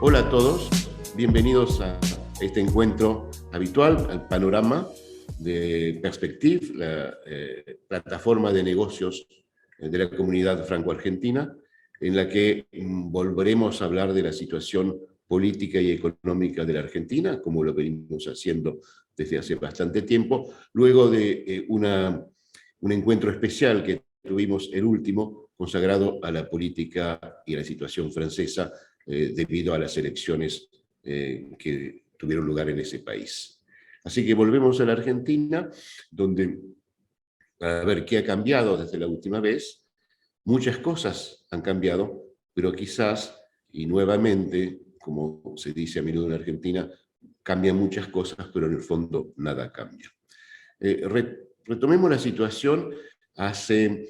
Hola a todos, bienvenidos a este encuentro habitual, al panorama de Perspective, la plataforma de negocios de la comunidad franco-argentina, en la que volveremos a hablar de la situación política y económica de la Argentina, como lo venimos haciendo desde hace bastante tiempo, luego de un encuentro especial que tuvimos, el último, consagrado a la política y a la situación francesa debido a las elecciones que tuvieron lugar en ese país. Así que volvemos a la Argentina, donde, a ver qué ha cambiado desde la última vez. Muchas cosas han cambiado, pero quizás, y nuevamente, como se dice a menudo en Argentina, cambian muchas cosas, pero en el fondo nada cambia. Retomemos la situación hace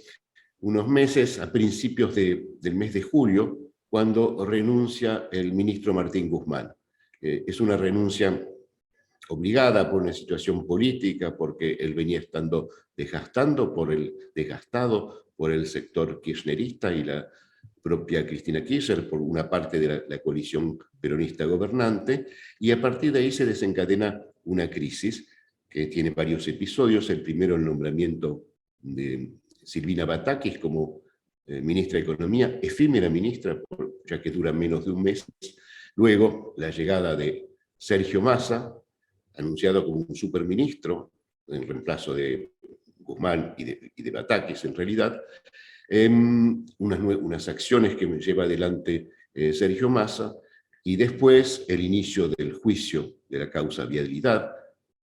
unos meses, a principios del mes de julio, cuando renuncia el ministro Martín Guzmán. Es una renuncia obligada por una situación política, porque él venía estando desgastado por el sector kirchnerista y la propia Cristina Kirchner, por una parte de la coalición peronista gobernante, y a partir de ahí se desencadena una crisis que tiene varios episodios. El primero, el nombramiento de Silvina Batakis como ministra de Economía, efímera ministra, ya que dura menos de un mes. Luego, la llegada de Sergio Massa, anunciado como un superministro, en reemplazo de Guzmán y de Batakis en realidad, unas acciones que lleva adelante Sergio Massa, y después el inicio del juicio de la causa Vialidad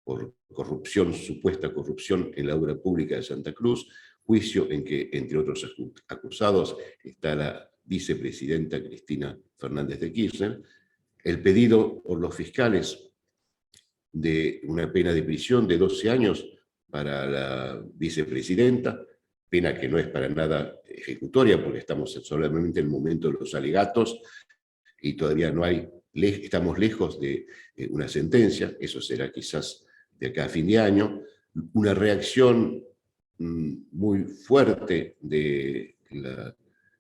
por corrupción, supuesta corrupción en la obra pública de Santa Cruz, juicio en que, entre otros acusados, está la vicepresidenta Cristina Fernández de Kirchner, el pedido por los fiscales de una pena de prisión de 12 años para la vicepresidenta, pena que no es para nada ejecutoria, porque estamos solamente en el momento de los alegatos y todavía no hay, estamos lejos de una sentencia. Eso será quizás de acá a fin de año. Una reacción muy fuerte de la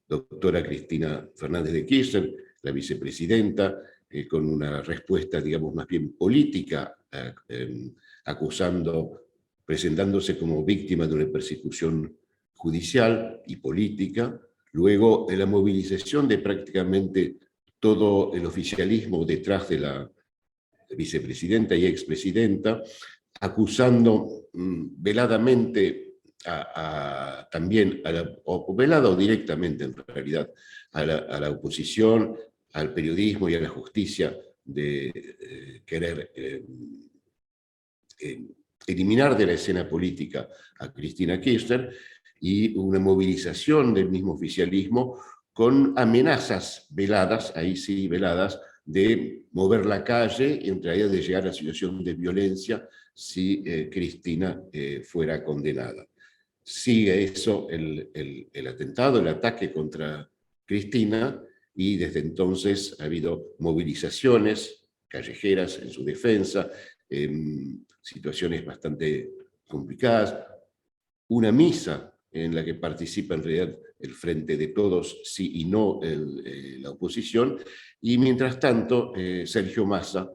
doctora Cristina Fernández de Kirchner, la vicepresidenta, con una respuesta, digamos, más bien política, presentándose como víctima de una persecución judicial y política. Luego, la movilización de prácticamente todo el oficialismo detrás de la vicepresidenta y expresidenta, acusando veladamente también, o velada o directamente en realidad, a la oposición, al periodismo y a la justicia de querer eliminar de la escena política a Cristina Kirchner, y una movilización del mismo oficialismo con amenazas veladas, ahí sí veladas, de mover la calle, entre ellas de llegar a situación de violencia si Cristina fuera condenada. Sigue eso el atentado, el ataque contra Cristina, y desde entonces ha habido movilizaciones callejeras en su defensa, situaciones bastante complicadas, una misa en la que participa en realidad el Frente de Todos, sí y no la oposición, y mientras tanto Sergio Massa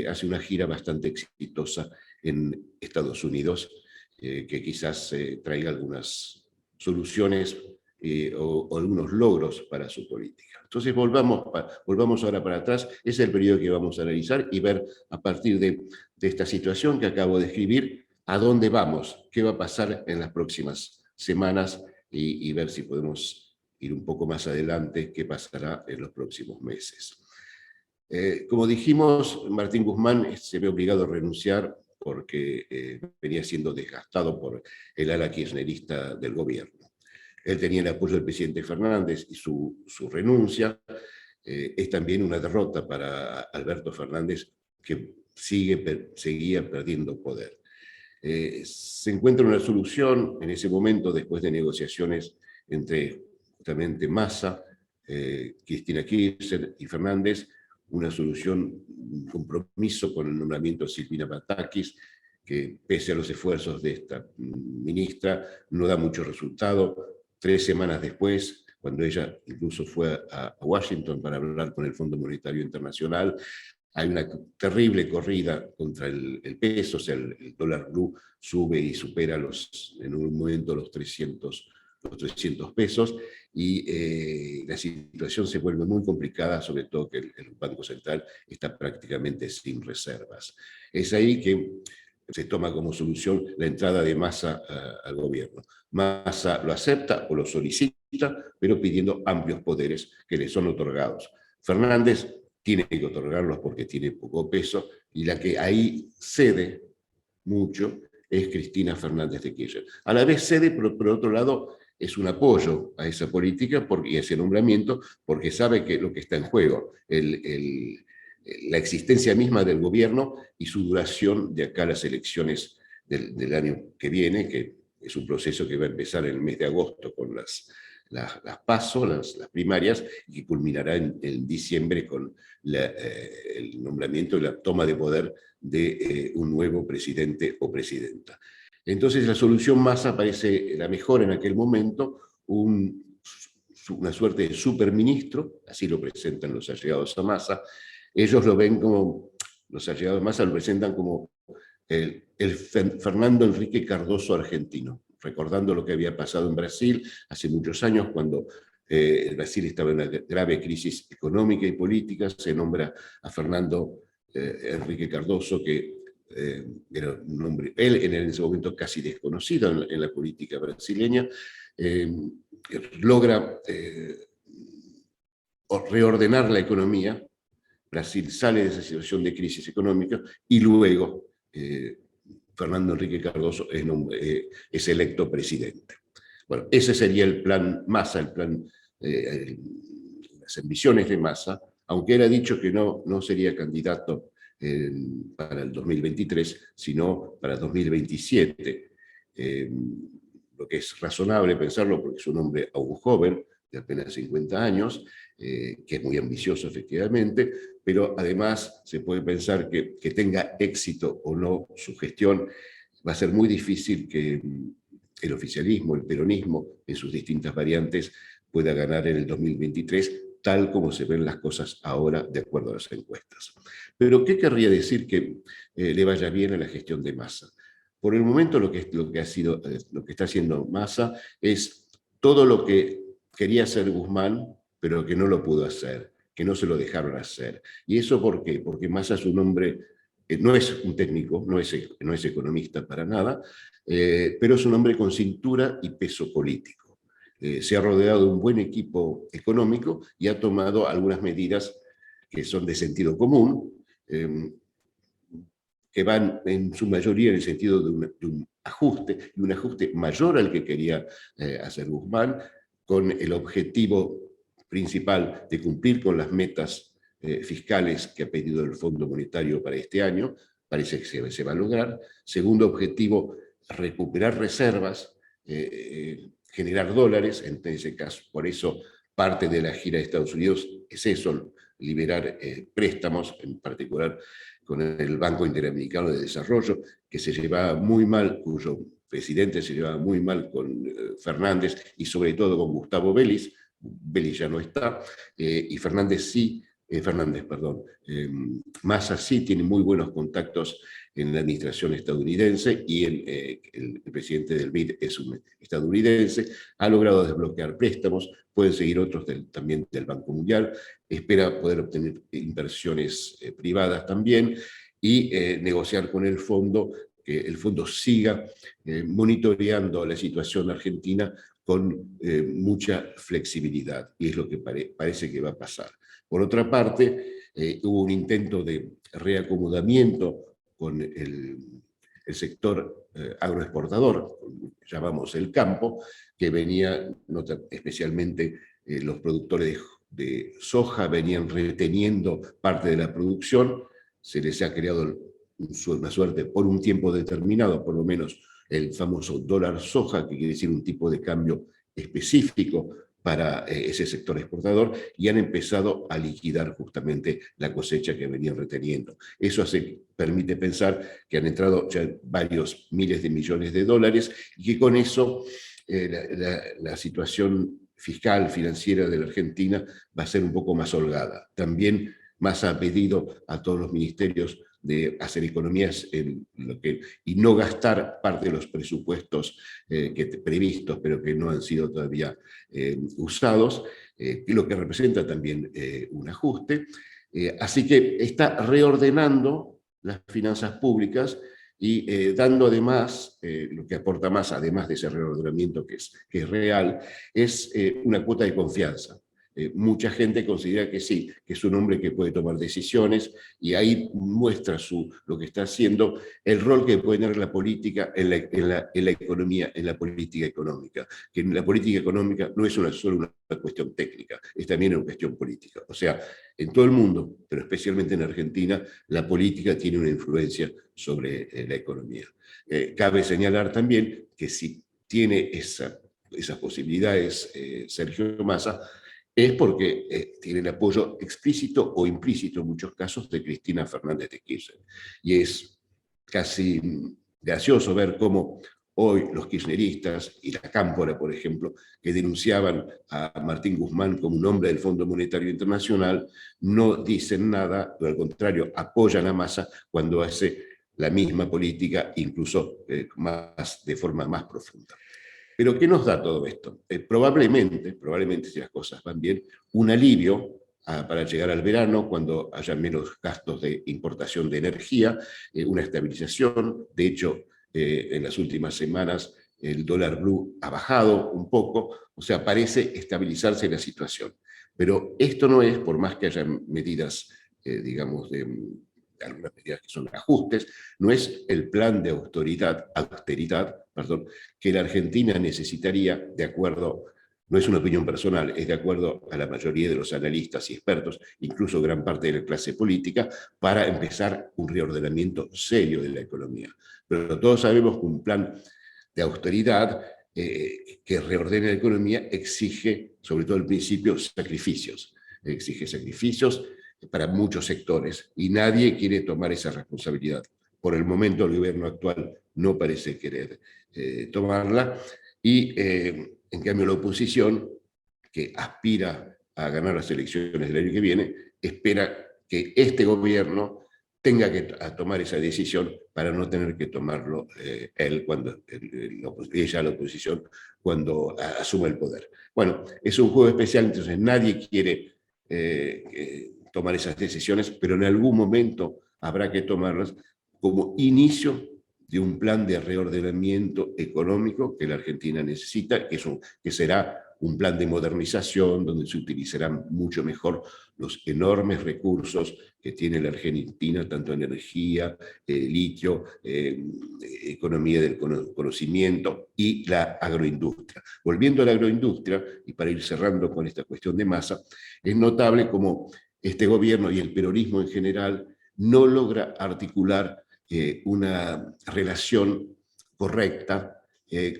hace una gira bastante exitosa en Estados Unidos, que quizás traiga algunas soluciones o algunos logros para su política. Entonces volvamos ahora para atrás. Ese es el periodo que vamos a analizar y ver, a partir de esta situación que acabo de escribir, a dónde vamos, qué va a pasar en las próximas semanas, y ver si podemos ir un poco más adelante, qué pasará en los próximos meses. Como dijimos, Martín Guzmán se ve obligado a renunciar porque venía siendo desgastado por el ala kirchnerista del gobierno. Él tenía el apoyo del presidente Fernández, y su renuncia es también una derrota para Alberto Fernández, que seguía perdiendo poder. Se encuentra una solución en ese momento, después de negociaciones entre justamente Massa, Cristina Kirchner y Fernández, una solución, un compromiso con el nombramiento de Silvina Batakis, que pese a los esfuerzos de esta ministra no da mucho resultado. 3 semanas después, cuando ella incluso fue a Washington para hablar con el Fondo Monetario Internacional. Hay una terrible corrida contra el peso, o sea, el dólar blue sube y supera en un momento los 300 pesos, y la situación se vuelve muy complicada, sobre todo que el Banco Central está prácticamente sin reservas. Es ahí que se toma como solución la entrada de Massa al gobierno. Massa lo acepta o lo solicita, pero pidiendo amplios poderes que le son otorgados. Fernández tiene que otorgarlos porque tiene poco peso, y la que ahí cede mucho es Cristina Fernández de Kirchner. A la vez cede, pero por otro lado es un apoyo a esa política y a ese nombramiento, porque sabe que lo que está en juego, la existencia misma del gobierno y su duración de acá a las elecciones del año que viene, que es un proceso que va a empezar en el mes de agosto con las PASO, las primarias, y que culminará en diciembre con el nombramiento y la toma de poder de un nuevo presidente o presidenta. Entonces la solución Massa parece la mejor en aquel momento, una suerte de superministro, así lo presentan los allegados a Massa. Ellos lo ven como, los allegados a Massa lo presentan como el Fernando Enrique Cardoso argentino, recordando lo que había pasado en Brasil hace muchos años, cuando Brasil estaba en una grave crisis económica y política. Se nombra a Fernando Enrique Cardoso, que era un nombre, él en ese momento casi desconocido en la política brasileña, logra reordenar la economía. Brasil sale de esa situación de crisis económica y luego Fernando Enrique Cardoso es electo presidente. Bueno, ese sería el plan Massa, las ambiciones de Massa, aunque él ha dicho que no sería candidato para el 2023, sino para 2027. Lo que es razonable pensarlo, porque es un hombre aún joven, de apenas 50 años, que es muy ambicioso efectivamente, pero además se puede pensar que tenga éxito o no su gestión, va a ser muy difícil que el oficialismo, el peronismo, en sus distintas variantes, pueda ganar en el 2023, tal como se ven las cosas ahora de acuerdo a las encuestas. Pero ¿qué querría decir que le vaya bien a la gestión de Massa? Por el momento lo que está haciendo Massa es todo lo que quería hacer Guzmán, pero que no lo pudo hacer, que no se lo dejaron hacer. ¿Y eso por qué? Porque Massa es un hombre, no es un técnico, no es economista para nada, pero es un hombre con cintura y peso político. Se ha rodeado de un buen equipo económico y ha tomado algunas medidas que son de sentido común, que van en su mayoría en el sentido de un ajuste mayor al que quería hacer Guzmán, con el objetivo principal de cumplir con las metas fiscales que ha pedido el Fondo Monetario para este año. Parece que se va a lograr. Segundo objetivo, recuperar reservas, generar dólares, en ese caso. Por eso parte de la gira de Estados Unidos es eso, liberar préstamos, en particular con el Banco Interamericano de Desarrollo, que se llevaba muy mal, cuyo presidente se llevaba muy mal con Fernández y sobre todo con Gustavo Vélez. Vélez ya no está, y Massa sí tiene muy buenos contactos en la administración estadounidense, y el presidente del BID es un estadounidense. Ha logrado desbloquear préstamos, pueden seguir otros también del Banco Mundial, espera poder obtener inversiones privadas también, y negociar con el fondo, que el fondo siga monitoreando la situación argentina con mucha flexibilidad, y es lo que parece que va a pasar. Por otra parte, hubo un intento de reacomodamiento con el sector agroexportador, llamamos el campo, que venía, especialmente los productores de soja, venían reteniendo parte de la producción. Se les ha creado una suerte, por un tiempo determinado, por lo menos, el famoso dólar soja, que quiere decir un tipo de cambio específico para ese sector exportador, y han empezado a liquidar justamente la cosecha que venían reteniendo. Eso permite pensar que han entrado ya varios miles de millones de dólares, y que con eso la situación fiscal, financiera de la Argentina va a ser un poco más holgada. También Massa ha pedido a todos los ministerios de hacer economías y no gastar parte de los presupuestos previstos, pero que no han sido todavía usados, lo que representa también un ajuste. Así que está reordenando las finanzas públicas y dando además, lo que aporta más, además de ese reordenamiento que es real, es una cuota de confianza. Mucha gente considera que sí, que es un hombre que puede tomar decisiones, y ahí muestra lo que está haciendo, el rol que puede tener la política en la economía, en la política económica. Que la política económica no es solo una cuestión técnica, es también una cuestión política. O sea, en todo el mundo, pero especialmente en Argentina, la política tiene una influencia sobre la economía. Cabe señalar también que si tiene esas posibilidades Sergio Massa, es porque tiene el apoyo explícito o implícito en muchos casos de Cristina Fernández de Kirchner. Y es casi gracioso ver cómo hoy los kirchneristas y la Cámpora, por ejemplo, que denunciaban a Martín Guzmán como un hombre del Fondo Monetario Internacional, no dicen nada, pero al contrario, apoyan a Massa cuando hace la misma política, incluso de forma más profunda. Pero ¿qué nos da todo esto? Probablemente, si las cosas van bien, un alivio para llegar al verano, cuando haya menos gastos de importación de energía, una estabilización. De hecho, en las últimas semanas el dólar blue ha bajado un poco, o sea, parece estabilizarse la situación. Pero esto no es, por más que haya medidas, digamos, algunas medidas que son ajustes, no es el plan de austeridad, que la Argentina necesitaría, de acuerdo, no es una opinión personal, es de acuerdo a la mayoría de los analistas y expertos, incluso gran parte de la clase política, para empezar un reordenamiento serio de la economía. Pero todos sabemos que un plan de austeridad que reordene la economía exige, sobre todo al principio, sacrificios. Exige sacrificios para muchos sectores, y nadie quiere tomar esa responsabilidad. Por el momento el gobierno actual no parece querer tomarla, y en cambio la oposición, que aspira a ganar las elecciones del año que viene, espera que este gobierno tenga que tomar esa decisión para no tener que tomarlo ella, la oposición, cuando asuma el poder. Bueno, es un juego especial, entonces nadie quiere tomar esas decisiones, pero en algún momento habrá que tomarlas como inicio de un plan de reordenamiento económico que la Argentina necesita, que será un plan de modernización donde se utilizarán mucho mejor los enormes recursos que tiene la Argentina, tanto energía, litio, economía del conocimiento y la agroindustria. Volviendo a la agroindustria, y para ir cerrando con esta cuestión de Massa, es notable cómo este gobierno y el peronismo en general no logra articular una relación correcta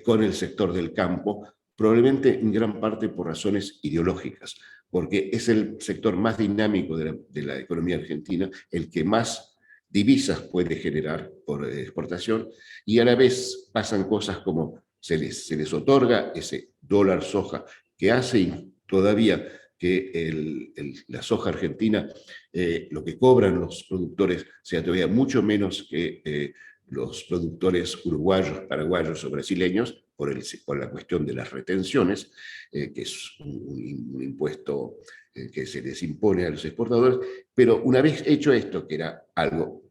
con el sector del campo, probablemente en gran parte por razones ideológicas, porque es el sector más dinámico de la economía argentina, el que más divisas puede generar por exportación, y a la vez pasan cosas como se les otorga ese dólar soja que hace todavía que la soja argentina, lo que cobran los productores, sea todavía mucho menos que los productores uruguayos, paraguayos o brasileños, por la cuestión de las retenciones, que es un impuesto que se les impone a los exportadores. Pero una vez hecho esto, que era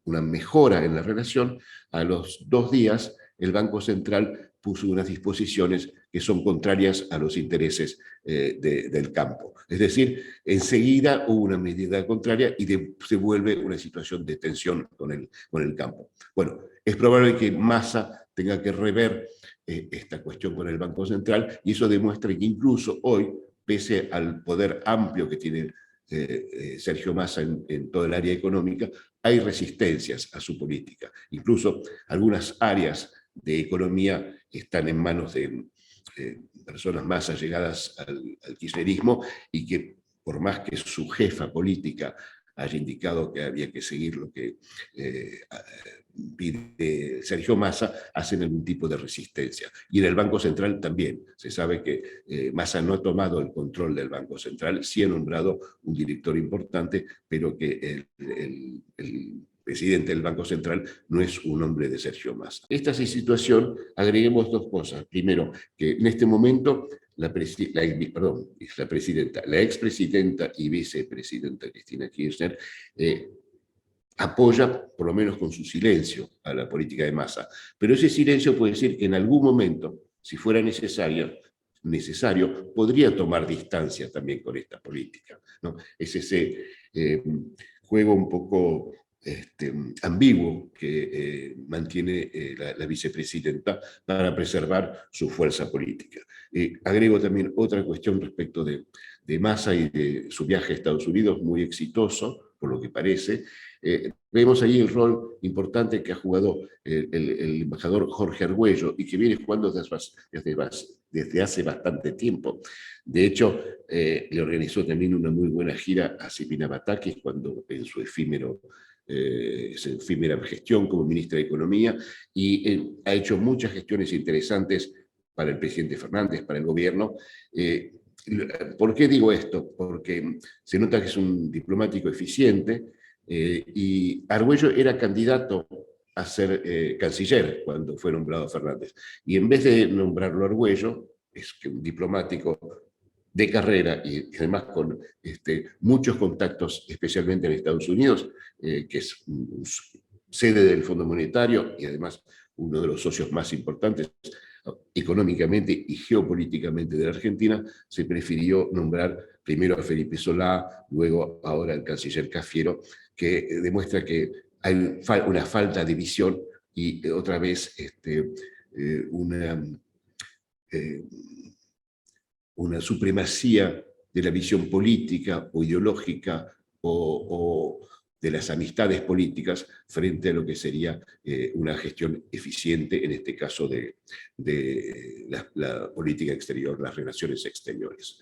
una mejora en la relación, a los 2 días el Banco Central puso unas disposiciones que son contrarias a los intereses del campo. Es decir, enseguida hubo una medida contraria y se vuelve una situación de tensión con el campo. Bueno, es probable que Massa tenga que rever esta cuestión con el Banco Central, y eso demuestra que incluso hoy, pese al poder amplio que tiene Sergio Massa en todo el área económica, hay resistencias a su política. Incluso algunas áreas de economía están en manos de personas más allegadas al kirchnerismo, y que por más que su jefa política haya indicado que había que seguir lo que pide Sergio Massa, hacen algún tipo de resistencia. Y en el Banco Central también. Se sabe que Massa no ha tomado el control del Banco Central, sí ha nombrado un director importante, pero que el presidente del Banco Central no es un hombre de Sergio Massa. Esta situación, agreguemos dos cosas. Primero, que en este momento la expresidenta y vicepresidenta Cristina Kirchner apoya, por lo menos con su silencio, a la política de Massa. Pero ese silencio puede decir que en algún momento, si fuera necesario, podría tomar distancia también con esta política, ¿no? Es ese juego un poco ambiguo que mantiene la vicepresidenta para preservar su fuerza política. Agrego también otra cuestión respecto de Massa y de su viaje a Estados Unidos, muy exitoso, por lo que parece. Vemos ahí el rol importante que ha jugado el embajador Jorge Argüello y que viene jugando desde hace bastante tiempo. De hecho, le organizó también una muy buena gira a Silvina Batakis cuando en su efímera gestión como ministra de Economía, y ha hecho muchas gestiones interesantes para el presidente Fernández, para el gobierno. ¿Por qué digo esto? Porque se nota que es un diplomático eficiente, y Argüello era candidato a ser canciller cuando fue nombrado Fernández. Y en vez de nombrarlo Argüello, es que un diplomático de carrera y además con muchos contactos, especialmente en Estados Unidos, que es sede del Fondo Monetario y además uno de los socios más importantes económicamente y geopolíticamente de la Argentina, se prefirió nombrar primero a Felipe Solá, luego ahora al canciller Cafiero, que demuestra que hay una falta de visión y otra vez una supremacía de la visión política o ideológica o de las amistades políticas frente a lo que sería una gestión eficiente, en este caso de la política exterior, las relaciones exteriores.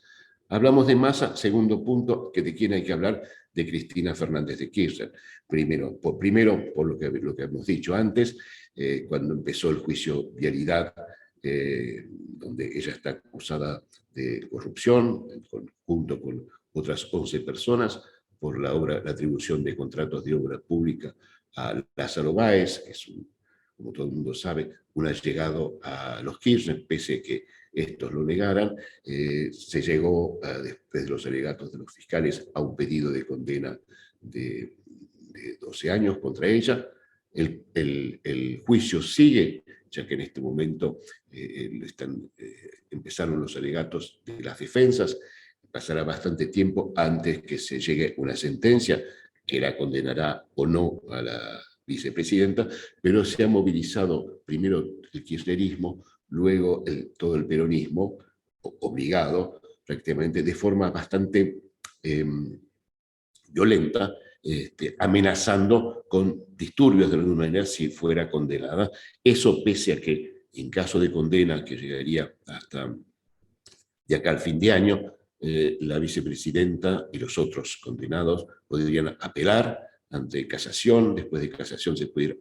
Hablamos de Massa, segundo punto, que de quién hay que hablar, de Cristina Fernández de Kirchner. Primero, por lo que hemos dicho antes, cuando empezó el juicio Vialidad, donde ella está acusada de corrupción, junto con otras 11 personas, por la atribución de contratos de obra pública a Lázaro Báez, que es, como todo el mundo sabe, un allegado a los Kirchner, pese a que estos lo negaran. Se llegó, después de los alegatos de los fiscales, a un pedido de condena de 12 años contra ella. El juicio sigue, ya que en este momento empezaron los alegatos de las defensas. Pasará bastante tiempo antes que se llegue una sentencia que la condenará o no a la vicepresidenta, pero se ha movilizado primero el kirchnerismo, luego todo el peronismo, obligado prácticamente de forma bastante violenta, amenazando con disturbios de alguna manera si fuera condenada. Eso pese a que en caso de condena, que llegaría hasta de acá al fin de año, la vicepresidenta y los otros condenados podrían apelar ante casación, después de casación se puede ir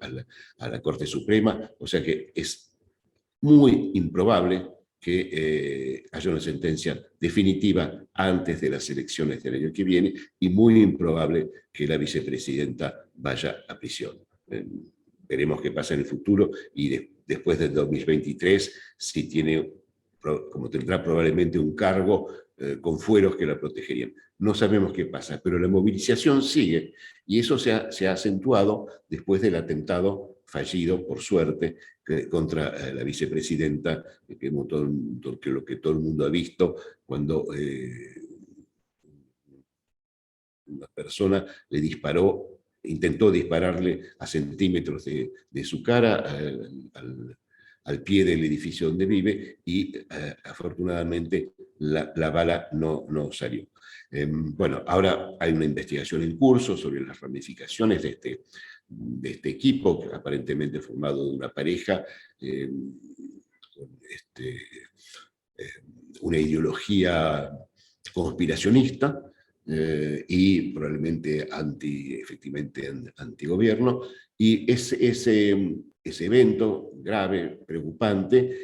a la Corte Suprema, o sea que es muy improbable que haya una sentencia definitiva antes de las elecciones del año que viene y muy improbable que la vicepresidenta vaya a prisión. Veremos qué pasa en el futuro y después del 2023, si tiene, como tendrá probablemente un cargo con fueros que la protegerían. No sabemos qué pasa, pero la movilización sigue y eso se ha acentuado después del atentado fallido, por suerte, contra la vicepresidenta, que lo que todo el mundo ha visto, cuando una persona le disparó, intentó dispararle a centímetros de su cara al pie del edificio donde vive y afortunadamente la bala no salió. Bueno, ahora hay una investigación en curso sobre las ramificaciones de este equipo, aparentemente formado de una pareja con una ideología conspiracionista, y probablemente efectivamente antigobierno, y ese evento grave, preocupante,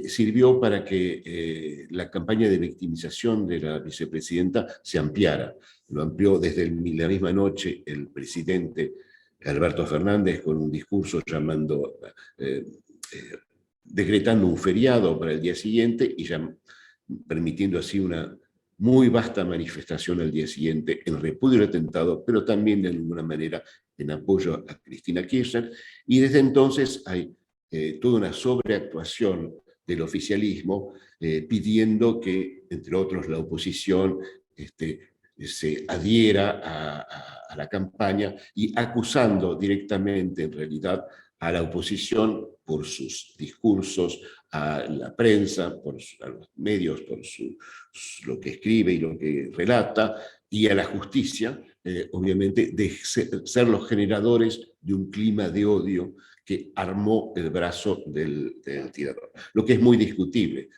sirvió para que la campaña de victimización de la vicepresidenta se ampliara. Lo amplió desde la misma noche el presidente Alberto Fernández con un discurso eh, eh, decretando un feriado para el día siguiente y ya permitiendo así una muy vasta manifestación al día siguiente en repudio del atentado, pero también de alguna manera en apoyo a Cristina Kirchner. Y desde entonces hay toda una sobreactuación del oficialismo pidiendo que, entre otros, la oposición se adhiera a la campaña y acusando directamente, en realidad, a la oposición por sus discursos, a la prensa, a los medios, por lo que escribe y lo que relata, y a la justicia, obviamente, de ser los generadores de un clima de odio que armó el brazo del tirador. Lo que es muy discutible,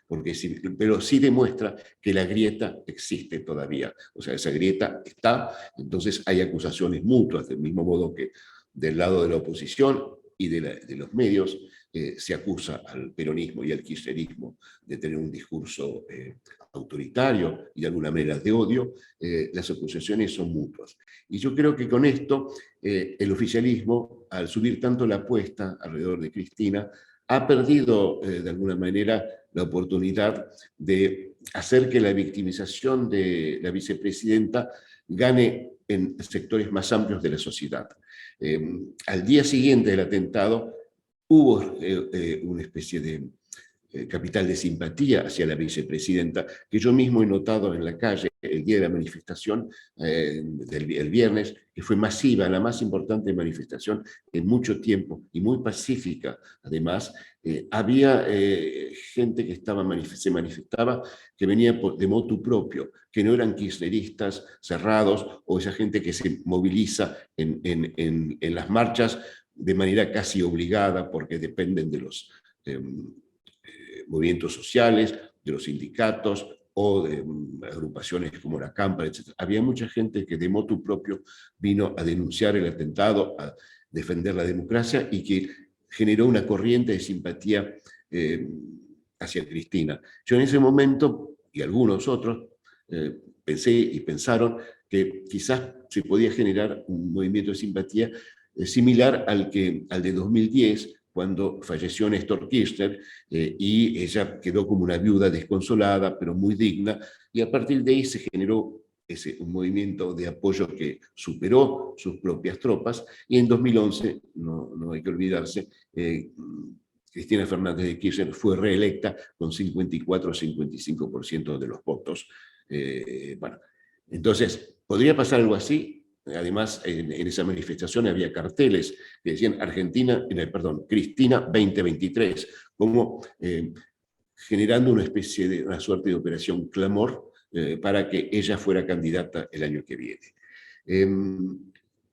pero sí demuestra que la grieta existe todavía. O sea, esa grieta está, entonces hay acusaciones mutuas, del mismo modo que del lado de la oposición y de los medios, se acusa al peronismo y al kirchnerismo de tener un discurso autoritario y de alguna manera de odio. Las acusaciones son mutuas. Y yo creo que con esto el oficialismo, al subir tanto la apuesta alrededor de Cristina, ha perdido de alguna manera la oportunidad de hacer que la victimización de la vicepresidenta gane en sectores más amplios de la sociedad. Al día siguiente del atentado hubo una especie de capital de simpatía hacia la vicepresidenta, que yo mismo he notado en la calle el día de la manifestación, el viernes, que fue masiva, la más importante manifestación en mucho tiempo y muy pacífica. Además, había gente que se manifestaba que venía de motu propio, que no eran kirchneristas cerrados o esa gente que se moviliza en las marchas de manera casi obligada porque dependen de los movimientos sociales, de los sindicatos o de agrupaciones como la Cámpara, etc. Había mucha gente que de motu propio vino a denunciar el atentado, a defender la democracia y que generó una corriente de simpatía hacia Cristina. Yo en ese momento, y algunos otros, pensé y pensaron que quizás se podía generar un movimiento de simpatía similar al de 2010, cuando falleció Néstor Kirchner, y ella quedó como una viuda desconsolada, pero muy digna, y a partir de ahí se generó un movimiento de apoyo que superó sus propias tropas, y en 2011, no hay que olvidarse, Cristina Fernández de Kirchner fue reelecta con 54 o 55% de los votos. Bueno, entonces, ¿podría pasar algo así? Además, en esa manifestación había carteles que decían Cristina 2023, como generando una suerte de operación clamor para que ella fuera candidata el año que viene.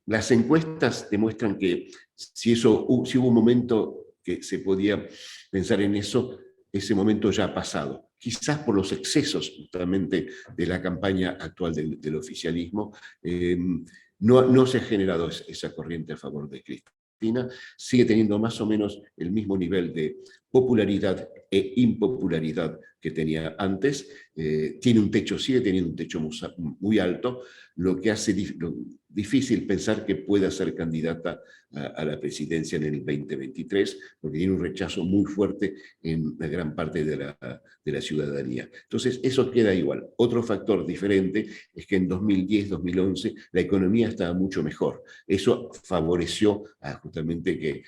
Las encuestas demuestran que si hubo un momento que se podía pensar en eso, ese momento ya ha pasado. Quizás por los excesos justamente de la campaña actual del oficialismo, no se ha generado esa corriente a favor de Cristina, sigue teniendo más o menos el mismo nivel de popularidad e impopularidad que tenía antes, sigue teniendo un techo muy alto, lo que hace difícil pensar que pueda ser candidata a la presidencia en el 2023, porque tiene un rechazo muy fuerte en una gran parte de la ciudadanía. Entonces, eso queda igual. Otro factor diferente es que en 2010, 2011, la economía estaba mucho mejor. Eso favoreció justamente que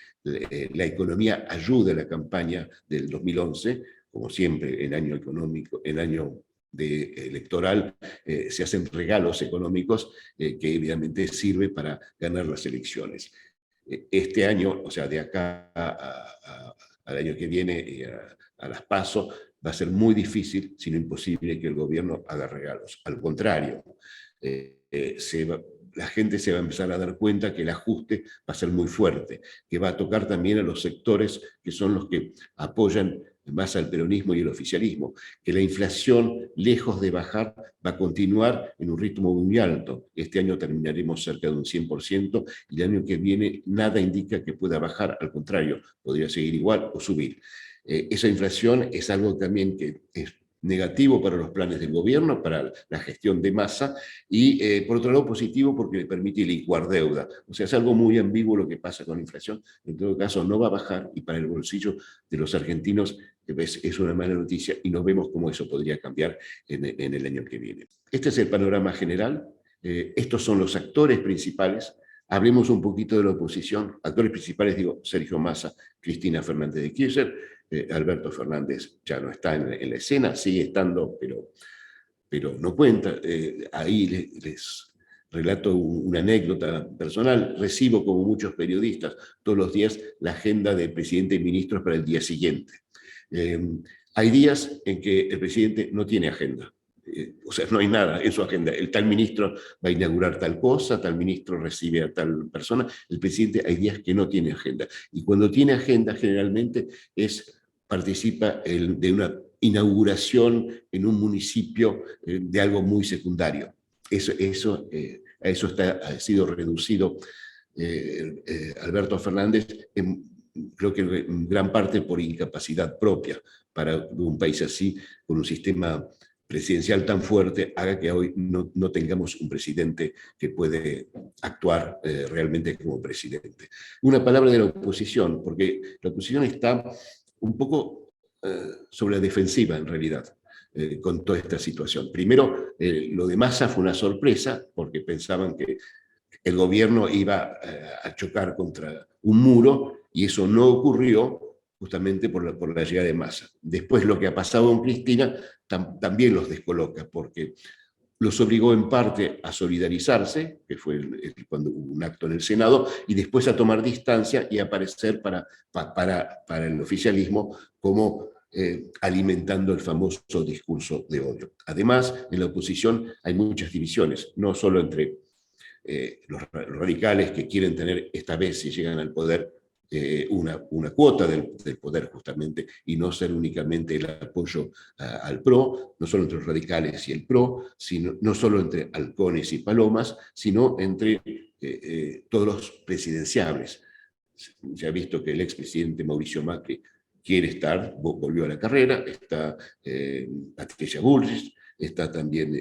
la economía ayude a la campaña del 2011, como siempre, el año económico, el año electoral, se hacen regalos económicos que evidentemente sirve para ganar las elecciones. Este año, o sea, de acá al año que viene, a las PASO, va a ser muy difícil, sino imposible, que el gobierno haga regalos. Al contrario, la gente se va a empezar a dar cuenta que el ajuste va a ser muy fuerte, que va a tocar también a los sectores que son los que apoyan más al peronismo y el oficialismo, que la inflación, lejos de bajar, va a continuar en un ritmo muy alto. Este año terminaremos cerca de un 100% y el año que viene nada indica que pueda bajar, al contrario, podría seguir igual o subir. Esa inflación es algo también que es negativo para los planes del gobierno, para la gestión de masa, y por otro lado positivo porque le permite licuar deuda. O sea, es algo muy ambiguo lo que pasa con la inflación. En todo caso, no va a bajar y para el bolsillo de los argentinos es una mala noticia y nos vemos cómo eso podría cambiar en el año que viene. Este es el panorama general. Estos son los actores principales. Hablemos un poquito de la oposición. Actores principales, digo, Sergio Massa, Cristina Fernández de Kirchner. Alberto Fernández ya no está en la escena, sigue estando, pero no cuenta. Ahí les relato una anécdota personal. Recibo, como muchos periodistas, todos los días la agenda del presidente y ministros para el día siguiente. Hay días en que el presidente no tiene agenda. O sea, no hay nada en su agenda. El tal ministro va a inaugurar tal cosa, tal ministro recibe a tal persona. El presidente hay días que no tiene agenda. Y cuando tiene agenda, generalmente participa de una inauguración en un municipio de algo muy secundario. A eso ha sido reducido Alberto Fernández, creo que en gran parte por incapacidad propia para un país así, con un sistema presidencial tan fuerte, haga que hoy no tengamos un presidente que puede actuar realmente como presidente. Una palabra de la oposición, porque la oposición está un poco sobre la defensiva en realidad con toda esta situación. Primero, lo de Massa fue una sorpresa, porque pensaban que el gobierno iba a chocar contra un muro, y eso no ocurrió justamente por la llegada de Massa. Después lo que ha pasado con Cristina también los descoloca, porque los obligó en parte a solidarizarse, que fue cuando hubo un acto en el Senado, y después a tomar distancia y a aparecer para el oficialismo como alimentando el famoso discurso de odio. Además, en la oposición hay muchas divisiones, no solo entre los radicales que quieren tener, esta vez si llegan al poder, una cuota del poder justamente, y no ser únicamente el apoyo al PRO, no solo entre los radicales y el PRO, no solo entre halcones y palomas, sino entre todos los presidenciables. Se ha visto que el expresidente Mauricio Macri quiere estar, volvió a la carrera, está Patricia Bullrich, está también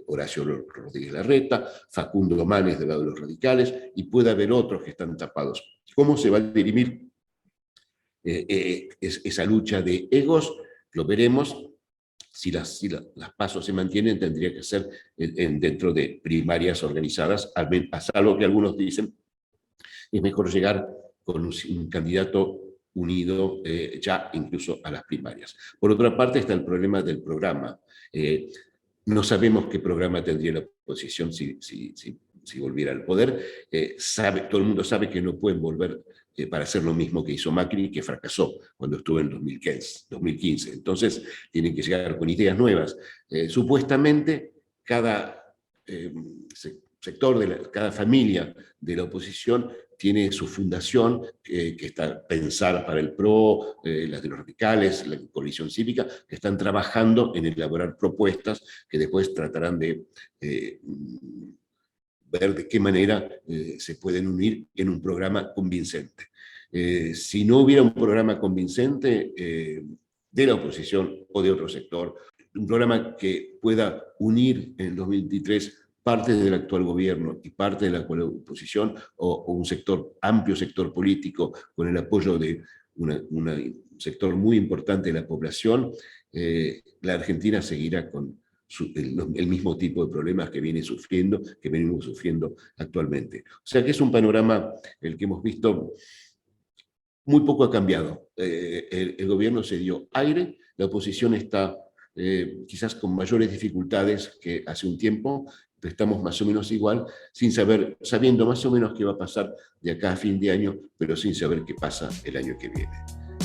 Horacio Rodríguez Larreta, Facundo Manes del lado de los radicales, y puede haber otros que están tapados. ¿Cómo se va a dirimir esa lucha de egos? Lo veremos. Si las pasos se mantienen, tendría que ser dentro de primarias organizadas, algo que algunos dicen, es mejor llegar con un candidato unido ya incluso a las primarias. Por otra parte está el problema del programa. No sabemos qué programa tendría la oposición si volviera al poder. Todo el mundo sabe que no pueden volver para hacer lo mismo que hizo Macri, que fracasó cuando estuvo en 2015. Entonces tienen que llegar con ideas nuevas. Supuestamente cada sector, cada familia de la oposición tiene su fundación que está pensada para el PRO, las de los radicales, la coalición cívica, que están trabajando en elaborar propuestas que después tratarán de ver de qué manera se pueden unir en un programa convincente. Si no hubiera un programa convincente de la oposición o de otro sector, un programa que pueda unir en el 2023 parte del actual gobierno y parte de la actual oposición, o un amplio sector político con el apoyo de un sector muy importante de la población, la Argentina seguirá con el mismo tipo de problemas que venimos sufriendo actualmente. O sea que es un panorama el que hemos visto. Muy poco ha cambiado. El gobierno se dio aire, la oposición está quizás con mayores dificultades que hace un tiempo, pero estamos más o menos igual, sabiendo más o menos qué va a pasar de acá a fin de año, pero sin saber qué pasa el año que viene.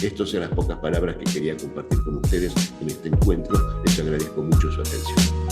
Estas son las pocas palabras que quería compartir con ustedes en este encuentro. Les agradezco mucho su atención.